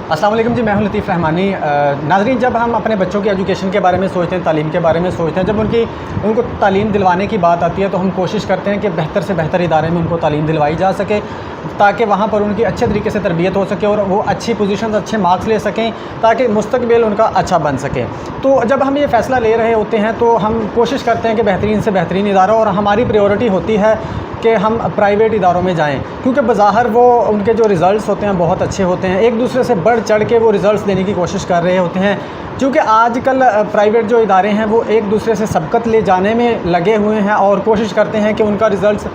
अस्सलाम वालेकुम जी, मैं हूं लतीफ़ रहमानी। नाज़रीन, जब हम अपने बच्चों की एजुकेशन के बारे में सोचते हैं, तालीम के बारे में सोचते हैं, जब उनको तालीम दिलवाने की बात आती है तो हम कोशिश करते हैं कि बेहतर से बेहतर इदारे में उनको तालीम दिलवाई जा सके ताकि वहाँ पर उनकी अच्छे तरीके से तरबियत हो सके और वो अच्छी पोजीशन, अच्छे मार्क्स ले सकें ताकि मुस्तकबिल उनका अच्छा बन सके। तो जब हम ये फ़ैसला ले रहे होते हैं तो हम कोशिश करते हैं कि बेहतरीन से बेहतरीन इदारा, और हमारी प्रायोरिटी होती है कि हम प्राइवेट इदारों में जाएं, क्योंकि बज़ाहिर वो उनके जो रिज़ल्ट्स होते हैं बहुत अच्छे होते हैं, एक दूसरे से बढ़ चढ़ के वो रिज़ल्ट्स देने की कोशिश कर रहे होते हैं। क्योंकि आजकल प्राइवेट जो इदारे हैं वो एक दूसरे से सबकत ले जाने में लगे हुए हैं और कोशिश करते हैं कि उनका रिज़ल्ट्स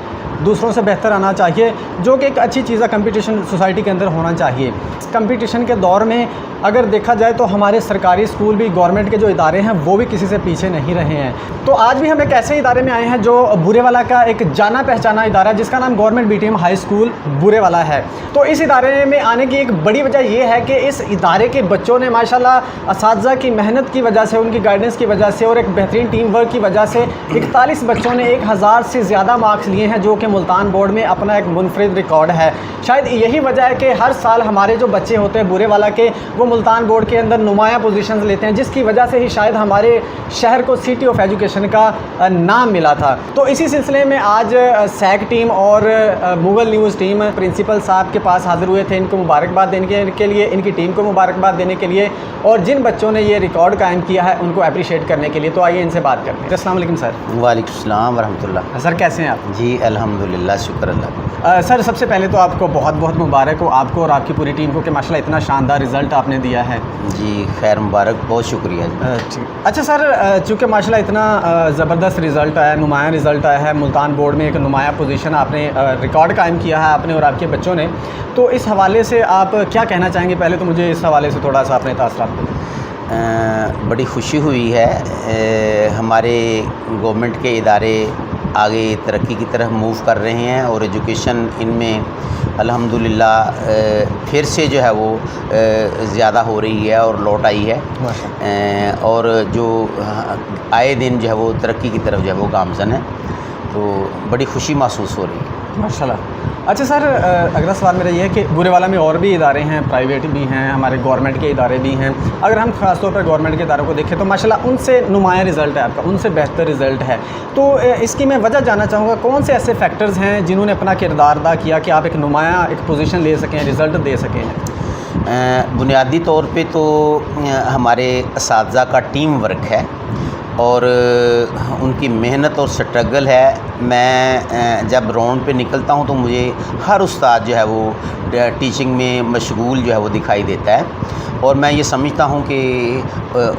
दूसरों से बेहतर आना चाहिए, जो कि एक अच्छी चीज़ है। कंपटीशन सोसाइटी के अंदर होना चाहिए। कंपटीशन के दौर में अगर देखा जाए तो हमारे सरकारी स्कूल भी, गवर्नमेंट के जो इदारे हैं वो भी किसी से पीछे नहीं रहे हैं। तो आज भी हम एक ऐसे इदारे में आए हैं जो बुरेवाला का एक जाना पहचाना इदारा है, जिसका नाम government BTM high school Burewala है। तो इस इदारे में आने की एक बड़ी वजह ये है कि इस इदारे के बच्चों ने माशाल्लाह असातिज़ा की मेहनत की वजह से, उनकी गाइडेंस की वजह से और एक बेहतरीन टीम वर्क की वजह से 41 बच्चों ने 1000 से ज़्यादा मार्क्स लिए हैं, जो कि मुल्तान बोर्ड में अपना एक मुनफरिद रिकॉर्ड है। शायद यही वजह है कि हर साल हमारे जो बच्चे होते हैं बुरेवाला के, वो मुल्तान बोर्ड के अंदर नुमायाँ पोजीशंस लेते हैं, जिसकी वजह से ही शायद हमारे शहर को सिटी ऑफ एजुकेशन का नाम मिला था। तो इसी सिलसिले में आज सैक टीम और मुगल न्यूज़ टीम प्रिंसिपल साहब के पास हाज़िर हुए थे, इनको मुबारकबाद देने के लिए, इनकी टीम को मुबारकबाद देने के लिए, और जिन बच्चों ने ये रिकॉर्ड कायम किया है उनको अप्रिशिएट करने के लिए। तो आइए इनसे बात करते हैं। अस्सलाम वालेकुम सर। वालेकुम सलाम वरहमतुल्लाह। सर कैसे हैं आप? जी अल्हम्दुलिल्लाह, शुक्र अल्लाह। सर सबसे पहले तो आपको बहुत बहुत मुबारक हो, आपको और आपकी पूरी टीम को, कि माशाल्लाह इतना शानदार रिज़ल्ट आपने दिया है। जी खैर मुबारक, बहुत शुक्रिया जी। अच्छा सर, चूँकि माशाल्लाह इतना ज़बरदस्त रिज़ल्ट आया, नुमायाँ रिज़ल्ट आया है, मुल्तान बोर्ड में एक नुमायाँ पोजीशन आपने रिकॉर्ड कायम किया है आपने और आपके बच्चों ने, तो इस हवाले से आप क्या कहना चाहेंगे? पहले तो मुझे इस हवाले से थोड़ा सा अपने तासुरात बताएं। बड़ी खुशी हुई है, हमारे गवर्नमेंट के इदारे आगे तरक्की की तरफ मूव कर रहे हैं और एजुकेशन इनमें अल्हम्दुलिल्लाह फिर से जो है वो ज़्यादा हो रही है और लौट आई है, और जो आए दिन जो है वो तरक्की की तरफ जो है वो गामज़न है, तो बड़ी खुशी महसूस हो रही है माशाल्लाह। अच्छा सर, अगला सवाल मेरा ये है कि बुरेवाला में और भी इदारे हैं, प्राइवेट भी हैं, हमारे गवर्नमेंट के इदारे भी हैं। अगर हम ख़ास तौर पर गवर्नमेंट के इदारों को देखें तो माशाल्लाह उनसे नुमायाँ रिज़ल्ट है आपका, उनसे बेहतर रिज़ल्ट है। तो इसकी मैं वजह जानना चाहूँगा, कौन से ऐसे फैक्टर्स हैं जिन्होंने अपना किरदार अदा किया कि आप एक नुमायाँ एक पोजीशन ले सकें, रिज़ल्ट दे सकें? बुनियादी तौर पे तो हमारे असातिज़ा का टीम वर्क है और उनकी मेहनत और स्ट्रगल है। मैं जब राउंड पे निकलता हूँ तो मुझे हर उस्ताद जो है वो टीचिंग में मशगूल जो है वो दिखाई देता है, और मैं ये समझता हूँ कि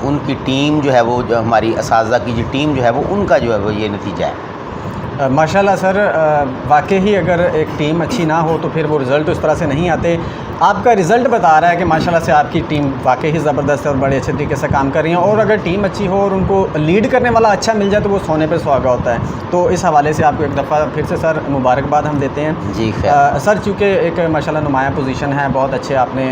उनकी टीम जो है वो, जो हमारी असातिज़ा की जो टीम जो है वो, उनका जो है वो ये नतीजा है। माशाल्लाह सर, वाकई ही अगर एक टीम अच्छी ना हो तो फिर वो रिज़ल्ट उस तरह से नहीं आते। आपका रिज़ल्ट बता रहा है कि माशाल्लाह से आपकी टीम वाकई ही ज़बरदस्त है और बड़े अच्छे तरीके से काम कर रही है, और अगर टीम अच्छी हो और उनको लीड करने वाला अच्छा मिल जाए तो वो सोने पे सुहागा होता है। तो इस हवाले से आपको एक दफ़ा फिर से सर मुबारकबाद हम देते हैं। जी सर, चूँकि एक माशाल्लाह नुमायाँ पोजीशन है, बहुत अच्छे आपने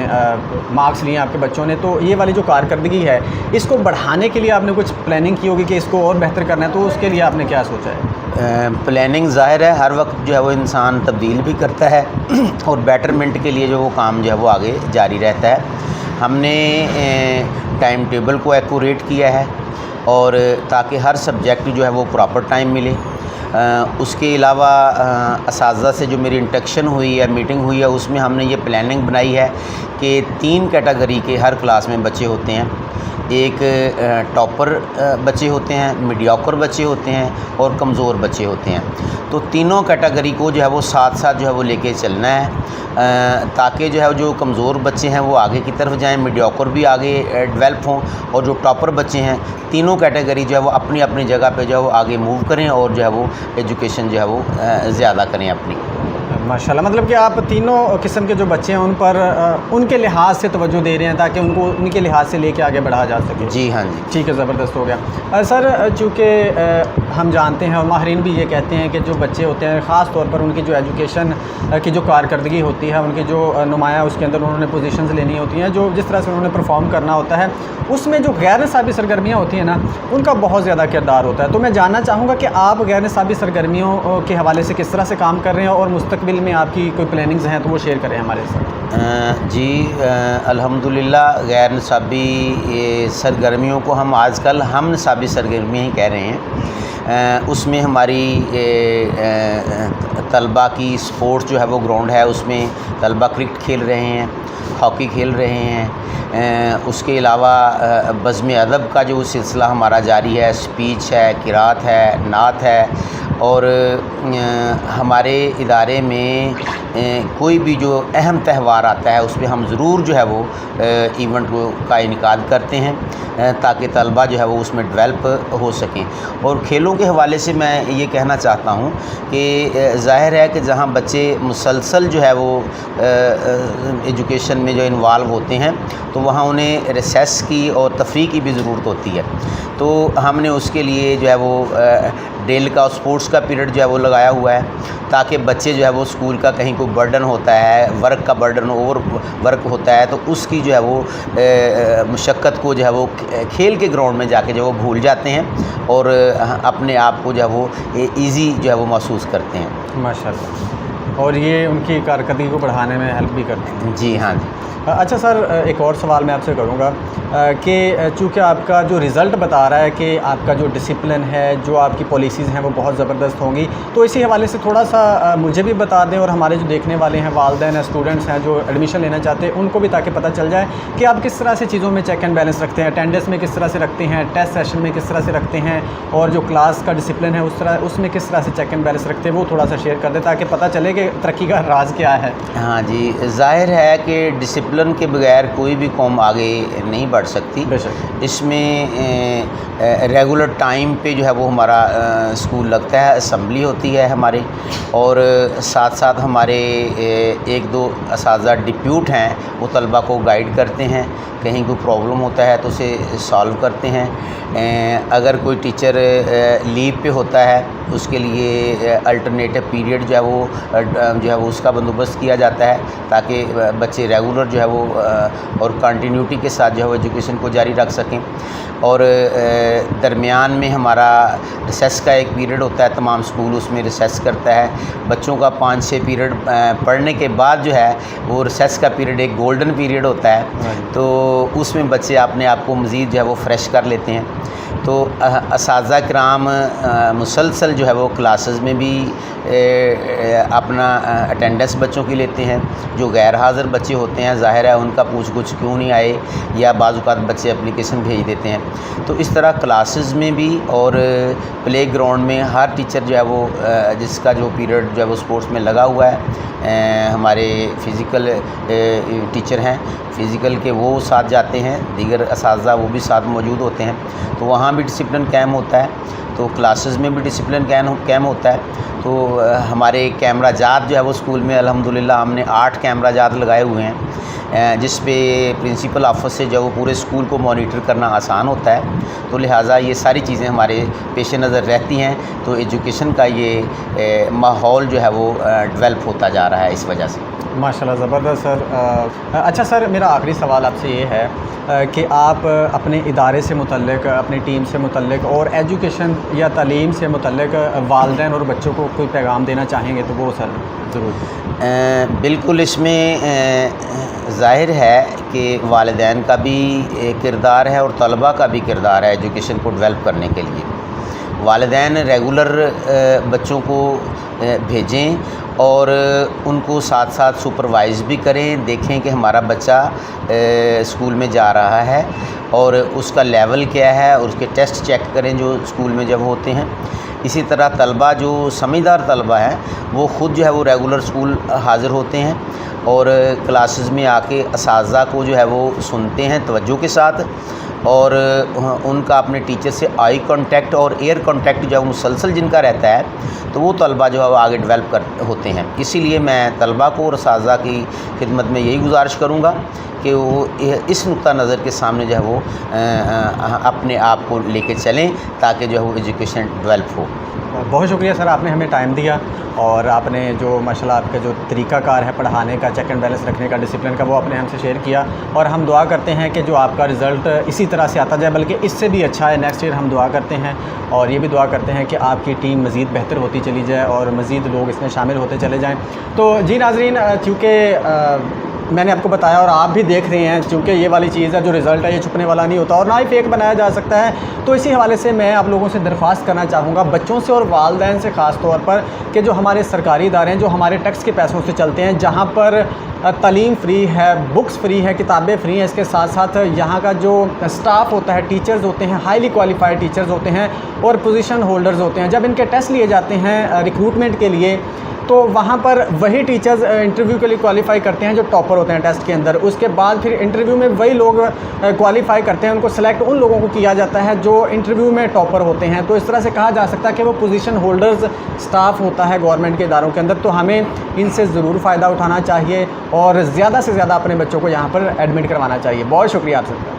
मार्क्स लिए आपके बच्चों ने, तो ये वाली जो कारकर्दगी है इसको बढ़ाने के लिए आपने कुछ प्लानिंग की होगी कि इसको और बेहतर करना है, तो उसके लिए आपने क्या सोचा है? प्लानिंग ज़ाहिर है हर वक्त जो है वो इंसान तब्दील भी करता है और बेटरमेंट के लिए जो वो काम जो है वो आगे जारी रहता है। हमने टाइम टेबल को एक्यूरेट किया है और ताकि हर सब्जेक्ट जो है वो प्रॉपर टाइम मिले। उसके अलावा असातिज़ा से जो मेरी इंटरेक्शन हुई है, मीटिंग हुई है, उसमें हमने ये प्लानिंग बनाई है कि 3 कैटेगरी के हर क्लास में बच्चे होते हैं। एक टॉपर बच्चे होते हैं, मीडियोकर बच्चे होते हैं और कमज़ोर बच्चे होते हैं। तो तीनों कैटेगरी को जो है वो साथ साथ जो है वो लेके चलना है, ताकि जो है जो कमज़ोर बच्चे हैं वो आगे की तरफ जाएं, मीडियोकर भी आगे डेवलप हों, और जो टॉपर बच्चे हैं, तीनों कैटेगरी जो है वो अपनी अपनी जगह पे जो है वो आगे मूव करें और जो है वो एजुकेशन जो है वो ज़्यादा करें अपनी। माशाल्लाह, मतलब कि आप तीनों किस्म के जो बच्चे हैं उन पर उनके लिहाज से तवज्जो दे रहे हैं ताकि उनको उनके लिहाज से लेके आगे बढ़ाया जा सके। जी हाँ जी, ठीक है, ज़बरदस्त हो गया। सर, चूँकि हम जानते हैं और माहिरीन भी ये कहते हैं कि जो बच्चे होते हैं ख़ास तौर पर उनकी जो एजुकेशन की जो कारकर्दगी होती है, उनकी जो नुमाया उसके अंदर उन्होंने पोजीशंस लेनी होती हैं, जो जिस तरह से उन्होंने परफॉर्म करना होता है, उसमें जो गैर निसाबी सरगर्मियाँ होती हैं ना, उनका बहुत ज़्यादा किरदार होता है। तो मैं जानना चाहूँगा कि आप गैर निसाबी सरगर्मियों के हवाले से किस तरह से काम कर रहे हैं और मुस्तकबिल مستقبل میں آپ کی کوئی پلاننگز ہیں تو وہ شیئر کریں ہمارے ساتھ. جی الحمدللہ غیر نصابی سرگرمیوں کو ہم آج کل ہم نصابی سرگرمیاں ہی کہہ رہے ہیں. اس میں ہماری طلبہ کی سپورٹس جو ہے وہ گراؤنڈ ہے, اس میں طلبہ کرکٹ کھیل رہے ہیں, ہاکی کھیل رہے ہیں. اس کے علاوہ بزم ادب کا جو سلسلہ ہمارا جاری ہے, اسپیچ ہے, قرات ہے, نعت ہے. اور ہمارے ادارے میں کوئی بھی جو اہم تہوار آتا ہے اس پہ ہم ضرور جو ہے وہ ایونٹ کا انعقاد کرتے ہیں تاکہ طلبہ جو ہے وہ اس میں ڈیولپ ہو سکیں. اور کھیلوں کے حوالے سے میں یہ کہنا چاہتا ہوں کہ ظاہر ہے کہ جہاں بچے مسلسل جو ہے وہ ایجوکیشن میں جو انوالو ہوتے ہیں تو وہاں انہیں ریسیس کی اور تفریح کی بھی ضرورت ہوتی ہے. تو ہم نے اس کے لیے جو ہے وہ ڈیل کا اسپورٹس کا پیریڈ جو ہے وہ لگایا ہوا ہے تاکہ بچے جو ہے وہ اسکول کا کہیں کوئی برڈن ہوتا ہے, ورک کا برڈن اوور ورک ہوتا ہے, تو اس کی جو ہے وہ مشقت کو جو ہے وہ کھیل کے گراؤنڈ میں جا کے جو وہ بھول جاتے ہیں اور اپنے آپ کو جو ہے وہ ایزی جو ہے وہ محسوس کرتے ہیں. ماشاء اللہ. اور یہ ان کی کارکردگی کو بڑھانے میں ہیلپ بھی کرتے ہیں. جی ہاں جی. اچھا سر, ایک اور سوال میں آپ سے کروں گا کہ چونکہ آپ کا جو رزلٹ بتا رہا ہے کہ آپ کا جو ڈسپلن ہے, جو آپ کی پالیسیز ہیں وہ بہت زبردست ہوں گی, تو اسی حوالے سے تھوڑا سا مجھے بھی بتا دیں اور ہمارے جو دیکھنے والے ہیں, والدین ہیں, اسٹوڈنٹس ہیں جو ایڈمیشن لینا چاہتے ہیں, ان کو بھی تاکہ پتہ چل جائے کہ آپ کس طرح سے چیزوں میں چیک اینڈ بیلنس رکھتے ہیں, اٹینڈنس میں کس طرح سے رکھتے ہیں, ٹیسٹ سیشن میں کس طرح سے رکھتے ہیں, اور جو کلاس کا ڈسپلن ہے اس میں کس طرح سے چیک اینڈ بیلنس رکھتے ہیں, وہ تھوڑا سا شیئر کر دیں تاکہ پتہ چلے کہ ترقی کا راز کیا ہے. ہاں جی, ظاہر ہے کہ ڈسپلن کے بغیر کوئی بھی قوم آگے نہیں بڑھ سکتی. بے شک. اس میں ریگولر ٹائم پہ جو ہے وہ ہمارا اسکول لگتا ہے, اسمبلی ہوتی ہے ہمارے, اور ساتھ ساتھ ہمارے ایک دو اساتذہ ڈپیوٹ ہیں وہ طلبہ کو گائیڈ کرتے ہیں, کہیں کوئی پرابلم ہوتا ہے تو اسے سالو کرتے ہیں. اگر کوئی ٹیچر لیو پہ ہوتا ہے اس کے لیے الٹرنیٹو پیریڈ جو ہے وہ اس کا بندوبست کیا جاتا ہے تاکہ بچے ریگولر جو ہے وہ اور کنٹینیوٹی کے ساتھ جو ہے وہ ایجوکیشن کو جاری رکھ سکیں. اور درمیان میں ہمارا ریسیس کا ایک پیریڈ ہوتا ہے, تمام اسکول اس میں ریسیس کرتا ہے. بچوں کا 5-6 پیریڈ پڑھنے کے بعد جو ہے وہ ریسیس کا پیریڈ ایک گولڈن پیریڈ ہوتا ہے, تو اس میں بچے اپنے آپ کو مزید جو ہے وہ فریش کر لیتے ہیں. تو اساتذہ کرام مسلسل جو ہے وہ کلاسز میں بھی اپنا اٹینڈنس بچوں کی لیتے ہیں. جو غیر حاضر بچے ہوتے ہیں ظاہر ہے ان کا پوچھ گچھ کیوں نہیں آئے, یا بعض اوقات بچے اپلیکیشن بھیج دیتے ہیں. تو اس طرح کلاسز میں بھی اور پلے گراؤنڈ میں ہر ٹیچر جو ہے وہ جس کا جو پیریڈ جو ہے وہ اسپورٹس میں لگا ہوا ہے, ہمارے فزیکل ٹیچر ہیں, فزیکل کے وہ ساتھ جاتے ہیں, دیگر اساتذہ وہ بھی ساتھ موجود ہوتے ہیں, تو وہاں بھی ڈسپلن قائم ہوتا ہے. تو کلاسز میں بھی ڈسپلن قائم ہوتا ہے. تو ہمارے کیمرہ جات جو ہے وہ اسکول میں الحمدللہ ہم نے 8 کیمرہ جات لگائے ہوئے ہیں جس پہ پرنسپل آفس سے جو وہ پورے اسکول کو مانیٹر کرنا آسان ہوتا ہے. تو لہٰذا یہ ساری چیزیں ہمارے پیش نظر رہتی ہیں, تو ایجوکیشن کا یہ ماحول جو ہے وہ ڈیولپ ہوتا جا رہا ہے اس وجہ سے. ماشاءاللہ زبردست سر. اچھا سر, میرا آخری سوال آپ سے یہ ہے کہ آپ اپنے ادارے سے متعلق, اپنی ٹیم سے متعلق اور ایجوکیشن یا تعلیم سے متعلق والدین اور بچوں کو کوئی پیغام دینا چاہیں گے تو وہ سر ضرور. بالکل, اس میں ظاہر ہے کہ والدین کا بھی کردار ہے اور طلباء کا بھی کردار ہے ایجوکیشن کو ڈیولپ کرنے کے لیے. والدین ریگولر بچوں کو بھیجیں اور ان کو ساتھ ساتھ سپروائز بھی کریں, دیکھیں کہ ہمارا بچہ اسکول میں جا رہا ہے اور اس کا لیول کیا ہے, اور اس کے ٹیسٹ چیک کریں جو اسکول میں جب ہوتے ہیں. اسی طرح طلباء جو سمجھدار طلباء ہیں وہ خود جو ہے وہ ریگولر اسکول حاضر ہوتے ہیں اور کلاسز میں آ کے اساتذہ کو جو ہے وہ سنتے ہیں توجہ کے ساتھ, اور ان کا اپنے ٹیچر سے آئی کانٹیکٹ اور ایئر کانٹیکٹ جو ہے مسلسل جن کا رہتا ہے تو وہ طلباء جو ہے وہ آگے ڈیولپ ہوتے ہیں. اسی لیے میں طلباء کو اور اساتذہ کی خدمت میں یہی گزارش کروں گا کہ وہ اس نقطہ نظر کے سامنے جو ہے وہ اپنے آپ کو لے کے چلیں تاکہ جو ہے وہ ایجوکیشن ڈیولپ ہو. بہت شکریہ سر, آپ نے ہمیں ٹائم دیا اور آپ نے جو ماشاءاللہ آپ کا جو طریقہ کار ہے پڑھانے کا, چیک اینڈ بیلنس رکھنے کا, ڈسپلن کا, وہ آپ نے ہم سے شیئر کیا. اور ہم دعا کرتے ہیں کہ جو آپ کا رزلٹ اسی طرح سے آتا جائے بلکہ اس سے بھی اچھا ہے نیکسٹ ایئر ہم دعا کرتے ہیں اور یہ بھی دعا کرتے ہیں کہ آپ کی ٹیم مزید بہتر ہوتی چلی جائے اور مزید لوگ اس میں شامل ہوتے چلے جائیں۔ تو جی ناظرین، چونکہ میں نے آپ کو بتایا اور آپ بھی دیکھ رہے ہیں، چونکہ یہ والی چیز ہے جو رزلٹ ہے یہ چھپنے والا نہیں ہوتا اور نہ ہی فیک بنایا جا سکتا ہے، تو اسی حوالے سے میں آپ لوگوں سے درخواست کرنا چاہوں گا بچوں سے اور والدین سے خاص طور پر کہ جو ہمارے سرکاری ادارے ہیں جو ہمارے ٹیکس کے پیسوں سے چلتے ہیں، جہاں پر تعلیم فری ہے، بکس فری ہے، کتابیں فری ہیں، اس کے ساتھ ساتھ یہاں کا جو سٹاف ہوتا ہے، ٹیچرز ہوتے ہیں، ہائیلی کوالیفائڈ ٹیچرز ہوتے ہیں اور پوزیشن ہولڈرز ہوتے ہیں، جب ان کے ٹیسٹ لیے جاتے ہیں ریکروٹمنٹ کے لیے تو وہاں پر وہی ٹیچرز انٹرویو کے لیے کوالیفائی کرتے ہیں جو ٹاپر ہوتے ہیں ٹیسٹ کے اندر، اس کے بعد پھر انٹرویو میں وہی لوگ کوالیفائی کرتے ہیں، ان کو سلیکٹ ان لوگوں کو کیا جاتا ہے جو انٹرویو میں ٹاپر ہوتے ہیں۔ تو اس طرح سے کہا جا سکتا ہے کہ وہ پوزیشن ہولڈرز سٹاف ہوتا ہے گورنمنٹ کے اداروں کے اندر، تو ہمیں ان سے ضرور فائدہ اٹھانا چاہیے اور زیادہ سے زیادہ اپنے بچوں کو یہاں پر ایڈمٹ کروانا چاہیے۔ بہت شکریہ آپ سب کا۔